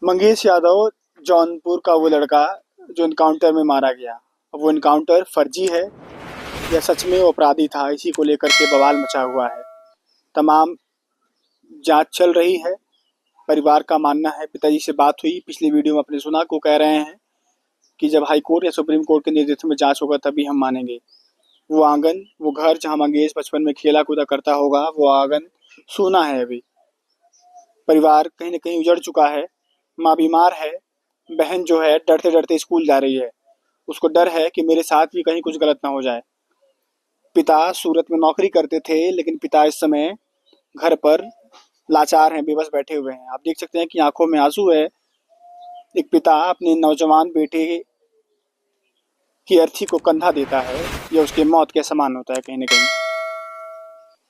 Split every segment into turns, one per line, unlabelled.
मंगेश यादव जौनपुर का वो लड़का जो इनकाउंटर में मारा गया। अब वो इनकाउंटर फर्जी है या सच में वो अपराधी था, इसी को लेकर के बवाल मचा हुआ है। तमाम जांच चल रही है। परिवार का मानना है, पिताजी से बात हुई पिछली वीडियो में अपने सुना को कह रहे हैं कि जब हाई कोर्ट या सुप्रीम कोर्ट के नेतृत्व में जांच होगा तभी हम मानेंगे। वो आंगन, वो घर जहां मंगेश बचपन में खेला कूदा करता होगा, वो आंगन सूना है अभी। परिवार कहीं न कहीं उजड़ चुका है। माँ बीमार है, बहन जो है डरते डरते स्कूल जा रही है। उसको डर है कि मेरे साथ भी कहीं कुछ गलत ना हो जाए। पिता सूरत में नौकरी करते थे, लेकिन पिता इस समय घर पर लाचार हैं, बेबस बैठे हुए हैं। आप देख सकते हैं कि आंखों में आंसू है। एक पिता अपने नौजवान बेटे की अर्थी को कंधा देता है, यह उसके मौत के समान होता है कहीं न कहीं।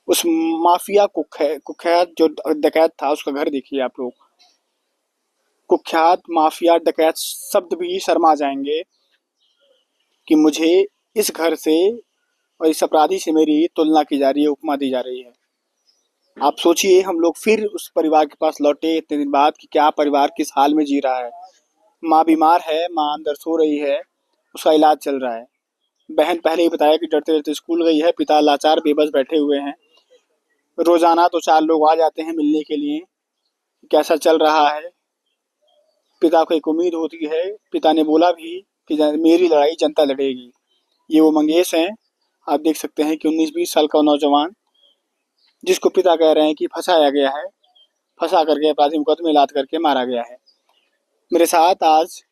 उस माफिया कुख्यात जो डकैत था, उसका घर देखिए आप लोग। कुख्यात माफिया डकैत शब्द भी शर्मा जाएंगे कि मुझे इस घर से और इस अपराधी से मेरी तुलना की जा रही है, उपमा दी जा रही है। आप सोचिए, हम लोग फिर उस परिवार के पास लौटे इतने दिन बाद कि क्या परिवार किस हाल में जी रहा है। माँ बीमार है, माँ अंदर सो रही है, उसका इलाज चल रहा है। बहन पहले ही बताया कि डरते डरते स्कूल गई है। पिता लाचार बेबस बैठे हुए हैं। रोजाना तो 4 लोग आ जाते हैं मिलने के लिए, कैसा चल रहा है। पिता को एक उम्मीद होती है, पिता ने बोला भी कि मेरी लड़ाई जनता लड़ेगी। ये वो मंगेश हैं। आप देख सकते हैं कि 19-20 साल का नौजवान, जिसको पिता कह रहे हैं कि फंसाया गया है, फंसा करके अपराधी मुकदमे लाद करके मारा गया है। मेरे साथ आज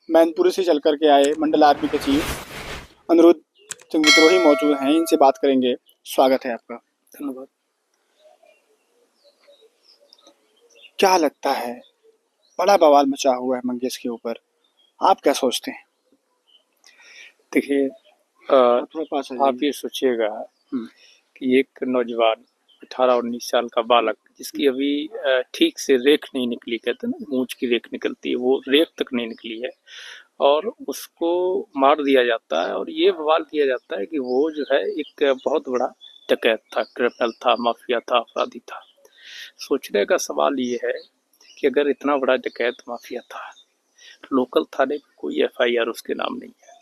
मैनपुरी से चल करके आए मंडल आर्मी के चीफ अनिरुद्ध सिंह विद्रोही मौजूद हैं, इनसे बात करेंगे। स्वागत है आपका। धन्यवाद। क्या लगता है, बड़ा बवाल मचा हुआ है मंगेश के ऊपर, आप क्या सोचते हैं?
देखिए,
थोड़ा पास आ
आप ये सोचिएगा कि एक नौजवान 18-19 साल का बालक जिसकी अभी ठीक से रेख नहीं निकली, कहते हैं ना मूंछ की रेख निकलती है, वो रेख तक नहीं निकली है और उसको मार दिया जाता है। और ये बवाल किया जाता है कि वो जो है एक बहुत बड़ा डकैत था, क्रिमिनल था, माफिया था, अपराधी था। सोचने का सवाल ये है कि अगर इतना बड़ा डकैत माफिया था, लोकल थाने में कोई एफआईआर उसके नाम नहीं है।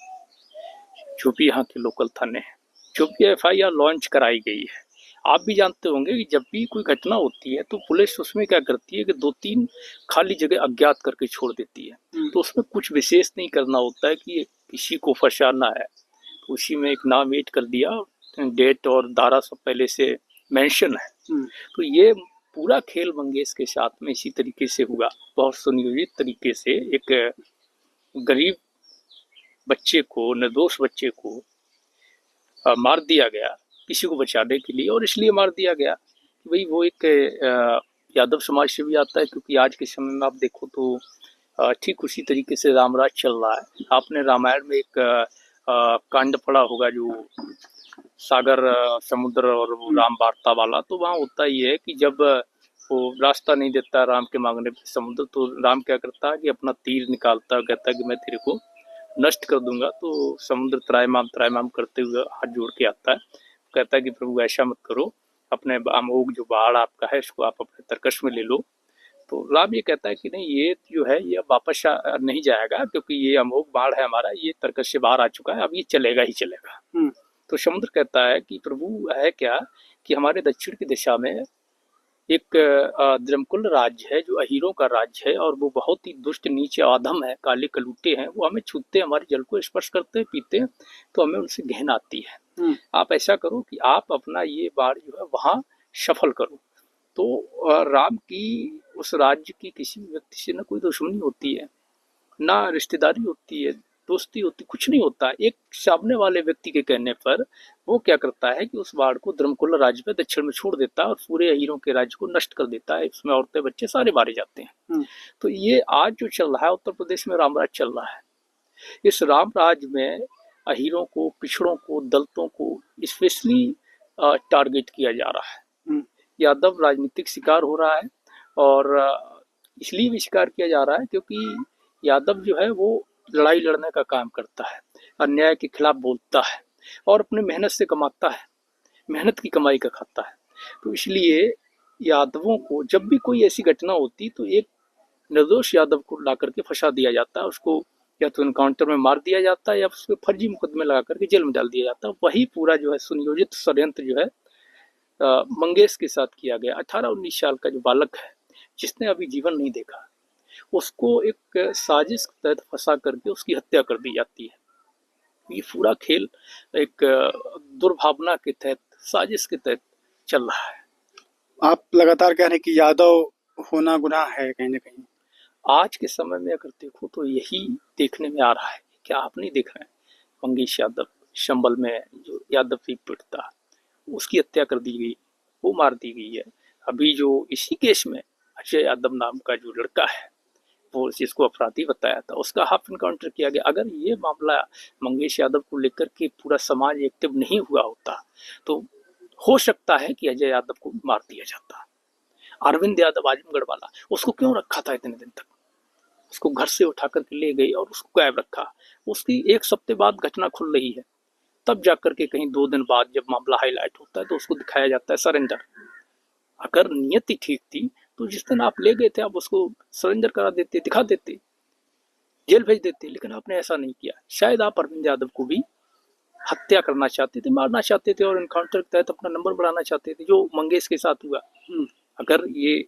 जो भी यहाँ के लोकल थाने हैं, जो भी एफआईआर लॉन्च कराई गई है, आप भी जानते होंगे कि जब भी कोई घटना होती है तो पुलिस उसमें क्या करती है कि 2-3 खाली जगह अज्ञात करके छोड़ देती है। तो उसमें कुछ विशेष नहीं करना होता है कि किसी को फंसाना है, तो उसी में एक नाम ऐड कर दिया, डेट और धारा सब पहले से मेंशन है। तो ये पूरा खेल मंगेश के साथ में इसी तरीके से हुआ, बहुत सुनियोजित तरीके से। एक गरीब बच्चे को, निर्दोष बच्चे को मार दिया गया किसी को बचाने के लिए। और इसलिए मार दिया गया कि भाई वो एक यादव समाज से भी आता है, क्योंकि आज के समय में आप देखो तो ठीक उसी तरीके से रामराज चल रहा है। आपने रामायण में एक कांड पढ़ा होगा, जो सागर समुद्र और वो राम वार्ता वाला। तो वहाँ होता ही है कि जब वो रास्ता नहीं देता राम के मांगने पे समुद्र, तो राम क्या करता है कि अपना तीर निकालता है, कहता है कि मैं तेरे को नष्ट कर दूंगा। तो समुद्र त्रायमाम करते हुए हाथ जोड़ के आता है, कहता है कि प्रभु ऐसा मत करो, अपने अमोघ जो बाढ़ आपका है इसको आप अपने तरकश में ले लो। तो राम ये कहता है कि नहीं, ये जो है ये वापस नहीं जाएगा, क्योंकि ये अमोघ बाढ़ है हमारा, ये तरकश से बाहर आ चुका है, अब ये चलेगा ही चलेगा। तो समुद्र कहता है कि प्रभु है क्या कि हमारे दक्षिण की दिशा में एक द्रमकुल राज्य है, जो अहीरों का राज्य है, और वो बहुत ही दुष्ट नीच आधम है, काले कलूटे हैं। वो हमें छूते हैं, हमारे जल को स्पर्श करते हैं, पीते हैं, तो हमें उनसे घृणा आती है। आप ऐसा करो कि आप अपना ये बाढ़ जो है वहां सफल करो। तो राम की उस राज्य की किसी व्यक्ति से ना कोई दुश्मनी होती है, ना रिश्तेदारी होती है, दोस्ती होती, कुछ नहीं होता। एक सामने वाले व्यक्ति के कहने पर वो क्या करता है कि उस बाढ़ को धर्मकुल्ला राज्य में दक्षिण में छोड़ देता है और पूरे हीरों के राज्य को नष्ट कर देता है। उसमें औरतें बच्चे सारे मारे जाते हैं। तो ये आज जो चल रहा है उत्तर प्रदेश में, रामराज चल रहा है। इस राम राज में अहीरों को, पिछड़ों को, दलितों को स्पेशली टारगेट किया जा रहा है। यादव राजनीतिक शिकार हो रहा है, और इसलिए भी शिकार किया जा रहा है क्योंकि यादव जो है वो लड़ाई लड़ने का काम करता है, अन्याय के खिलाफ बोलता है और अपने मेहनत से कमाता है, मेहनत की कमाई का खाता है। तो इसलिए यादवों को जब भी कोई ऐसी घटना होती तो एक निर्दोष यादव को ला करके फंसा दिया जाता है, उसको या तो एनकाउंटर में मार दिया जाता है या उस पर फर्जी मुकदमे लगा करके जेल में डाल दिया जाता है। वही पूरा जो है सुनियोजित षड्यंत्र जो है मंगेश के साथ किया गया। 18-19 साल का जो बालक है जिसने अभी जीवन नहीं देखा, उसको एक साजिश के तहत फंसा करके उसकी हत्या कर दी जाती है। ये पूरा खेल एक दुर्भावना के तहत, साजिश के तहत चल रहा है।
आप लगातार कह रहे हैं कि यादव होना गुनाह है कहीं ना कहीं।
आज के समय में अगर देखो तो यही देखने में आ रहा है। क्या आप नहीं देख रहे हैं? मंगेश यादव संभल में जो यादव की पीड़ित था, उसकी हत्या कर दी गई, वो मार दी गई है। अभी जो इसी केस में अजय यादव नाम का जो लड़का है, वो जिसको अपराधी बताया था, उसका हाफ इनकाउंटर किया गया। अगर ये मामला मंगेश यादव को लेकर के पूरा समाज एक्टिव नहीं हुआ होता तो हो सकता है कि अजय यादव को मार दिया जाता। अरविंद यादव आजमगढ़ वाला, उसको क्यों रखा था इतने दिन तक? उसको घर से उठा करके ले गई और उसको गायब रखा। उसकी एक हफ्ते बाद घटना खुल रही है, तब जाकर के कहीं 2 दिन बाद जब मामला हाईलाइट होता है तो उसको दिखाया जाता है सरेंडर। अगर नियति ठीक थी तो जिस दिन आप ले गए थे आप उसको सरेंडर करा देते, दिखा देते, जेल भेज देते, लेकिन आपने ऐसा नहीं किया। शायद आप अरविंद यादव को भी हत्या करना चाहते थे, मारना चाहते थे और इनकाउंटर के तहत अपना नंबर बढ़ाना चाहते थे, जो मंगेश के साथ हुआ। अगर ये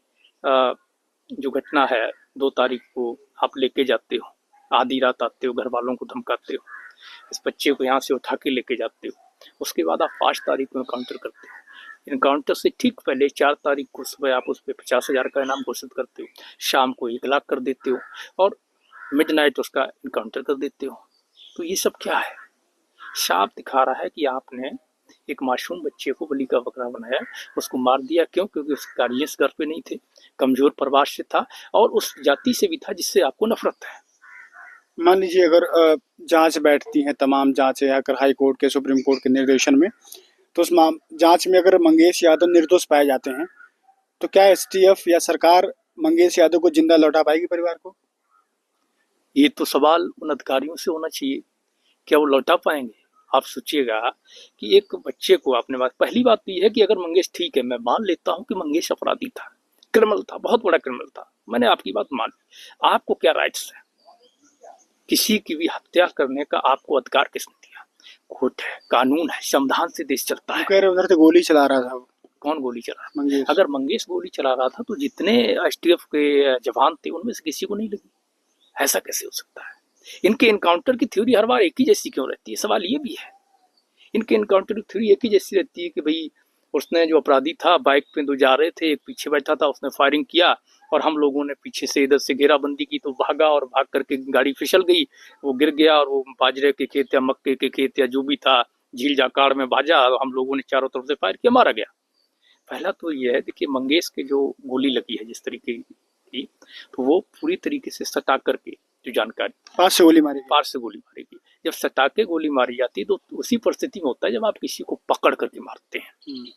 जो घटना है 2 तारीख को आप लेके जाते हो, आधी रात आते हो, घर वालों को धमकाते हो, इस बच्चे को यहाँ से उठा के लेके जाते हो, उसके बाद आप 5 तारीख को इनकाउंटर करते हो। इनकाउंटर से ठीक पहले 4 तारीख को सुबह आप उस पर 50,000 का इनाम घोषित करते हो, शाम को 1 लाख कर देते हो और मिडनाइट उसका इनकाउंटर कर देते हो। तो ये सब क्या है? साफ दिखा रहा है कि आपने एक मासूम बच्चे को बलि का बकरा बनाया, उसको मार दिया। क्यों? क्योंकि उसके गार्जियंस घर पे नहीं थे, कमजोर परिवार से था और उस जाति से भी था जिससे आपको नफरत है।
मान लीजिए अगर जांच बैठती है, तमाम जांचें अगर हाई कोर्ट के, सुप्रीम कोर्ट के निर्देशन में, तो उस जांच में अगर मंगेश यादव निर्दोष पाए जाते हैं तो क्या एसटीएफ या सरकार मंगेश यादव को जिंदा लौटा पाएगी परिवार को?
ये तो सवाल उन अधिकारियों से होना चाहिए, क्या वो लौटा पाएंगे? आप सोचिएगा कि एक बच्चे को आपने पहली बात तो ये है कि अगर मंगेश, ठीक है मैं मान लेता हूँ कि मंगेश अपराधी था, क्रिमिनल था, बहुत बड़ा क्रिमिनल था, मैंने आपकी बात मान ली। आपको क्या राइट्स है? किसी की भी हत्या करने का आपको अधिकार किसने दिया? कोर्ट है, कानून है, संविधान से देश चलता है।
कह रहे उधर से गोली चला रहा था वो।
कौन गोली चला रहा?
मंगेश।
अगर मंगेश गोली चला रहा था तो जितने एसटीएफ के जवान थे उनमें से किसी को नहीं लगी। ऐसा कैसे हो सकता है? इनके इनकाउंटर की थ्योरी हर बार एक ही जैसी क्यों रहती है? सवाल ये भी है। इनके इनकाउंटर की थ्योरी एक ही जैसी रहती है कि भाई उसने, जो अपराधी था, बाइक पे 2 जा रहे थे, एक पीछे बैठा था, उसने फायरिंग किया और हम लोगों ने पीछे से इधर से घेराबंदी की तो भागा और भाग करके गाड़ी फिसल गई, वो गिर गया और वो बाजरे के खेत या मक्के के खेत या जो भी था झील जाकाड़ में बाजा, हम लोगों ने चारों तरफ से फायर किया, मारा गया। पहला तो ये है, देखिए मंगेश के जो गोली लगी है जिस तरीके की, तो वो पूरी तरीके से सटा करके, जो जानकारी,
पास से गोली मारी,
पास से गोली मारी गई। जब सटा के गोली मारी जाती है तो उसी परिस्थिति में होता है जब आप किसी को पकड़ करके मारते हैं।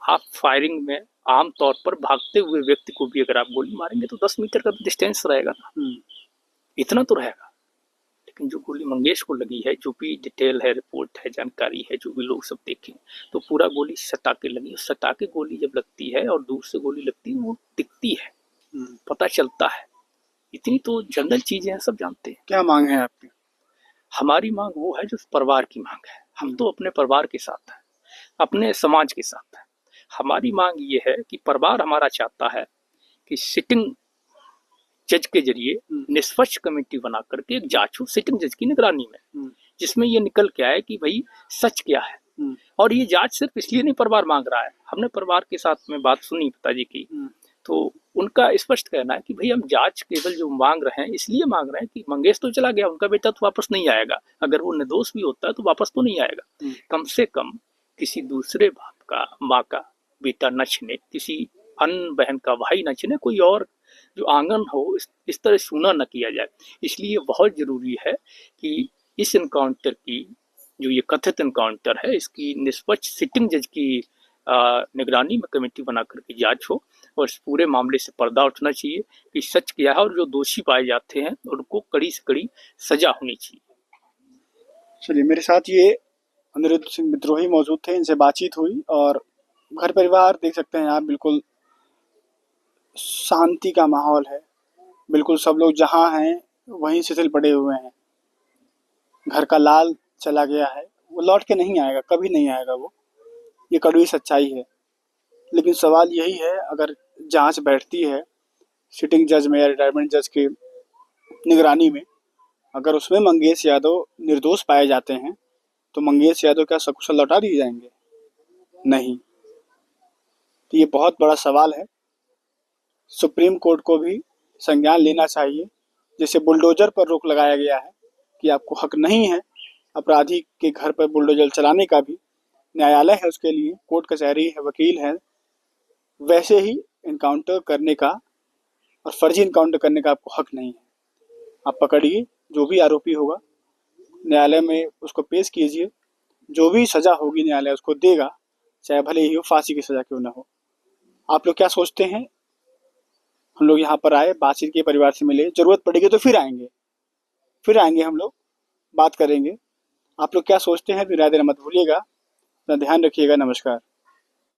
आप फायरिंग में आमतौर पर भागते हुए व्यक्ति को भी अगर आप गोली मारेंगे तो 10 मीटर का डिस्टेंस रहेगा ना, इतना तो रहेगा। लेकिन जो गोली मंगेश को लगी है, जो भी डिटेल है, रिपोर्ट है, जानकारी है, जो भी लोग सब देखें, तो पूरा गोली सटा के लगी। सटा के गोली जब लगती है और दूर से गोली लगती है, वो दिखती है, पता चलता है। इतनी तो जनरल चीजें हैं, सब जानते हैं।
क्या मांग है आपकी?
हमारी मांग वो है जो परिवार की मांग है। हम तो अपने परिवार के साथ हैं, अपने समाज के साथ हैं। हमारी मांग ये है कि परिवार हमारा चाहता है कि सिटिंग जज के जरिए निष्पक्ष कमेटी बना करके एक जांच हो, सिटिंग जज की निगरानी में, जिसमें ये निकल के आए कि भाई सच क्या है। और ये जांच सिर्फ इसलिए नहीं परिवार मांग रहा है, हमने परिवार के साथ में बात सुनी पिताजी की, तो उनका स्पष्ट कहना है कि भाई हम जांच केवल जो मांग रहे हैं इसलिए मांग रहे हैं कि मंगेश तो चला गया, उनका बेटा तो वापस नहीं आएगा, अगर वो निर्दोष भी होता है तो वापस तो नहीं आएगा। कम से कम किसी दूसरे बाप का, माँ का बेटा न छिने, किसी अन्य बहन का भाई न छिने, कोई और जो आंगन हो इस तरह सूना न किया जाए। इसलिए बहुत जरूरी है कि इस इनकाउंटर की, जो ये कथित इनकाउंटर है, इसकी निष्पक्ष सिटिंग जज की निगरानी में कमेटी बना करके जांच हो और इस पूरे मामले से पर्दा उठना चाहिए कि सच क्या है और जो दोषी पाए जाते हैं उनको कड़ी से कड़ी सजा होनी चाहिए।
चलिए, मेरे साथ ये अनिरुद्ध सिंह विद्रोही मौजूद थे, इनसे बातचीत हुई और घर परिवार देख सकते हैं आप, बिल्कुल शांति का माहौल है। बिल्कुल सब लोग जहाँ हैं वहीं शिथिल पड़े हुए हैं। घर का लाल चला गया है, वो लौट के नहीं आएगा, कभी नहीं आएगा वो। ये कड़वी सच्चाई है। लेकिन सवाल यही है, अगर जांच बैठती है सिटिंग जज में या रिटायरमेंट जज की निगरानी में, अगर उसमें मंगेश यादव निर्दोष पाए जाते हैं तो मंगेश यादव क्या सकुशल लौटा दिए जाएंगे? नहीं। तो ये बहुत बड़ा सवाल है। सुप्रीम कोर्ट को भी संज्ञान लेना चाहिए। जैसे बुलडोजर पर रोक लगाया गया है कि आपको हक नहीं है अपराधी के घर पर बुलडोजर चलाने का, भी न्यायालय है उसके लिए, कोर्ट कचहरी है, वकील है, वैसे ही इनकाउंटर करने का और फर्जी इनकाउंटर करने का आपको हक नहीं है। आप पकड़िए, जो भी आरोपी होगा न्यायालय में उसको पेश कीजिए, जो भी सजा होगी न्यायालय उसको देगा, चाहे भले ही वो फांसी की सजा क्यों ना हो। आप लोग क्या सोचते हैं? हम लोग यहाँ पर आए, बातचीत किए, परिवार से मिले, जरूरत पड़ेगी तो फिर आएंगे हम लोग, बात करेंगे। आप लोग क्या सोचते हैं? फिर राय देना मत भूलिएगा। अपना ध्यान रखिएगा। नमस्कार।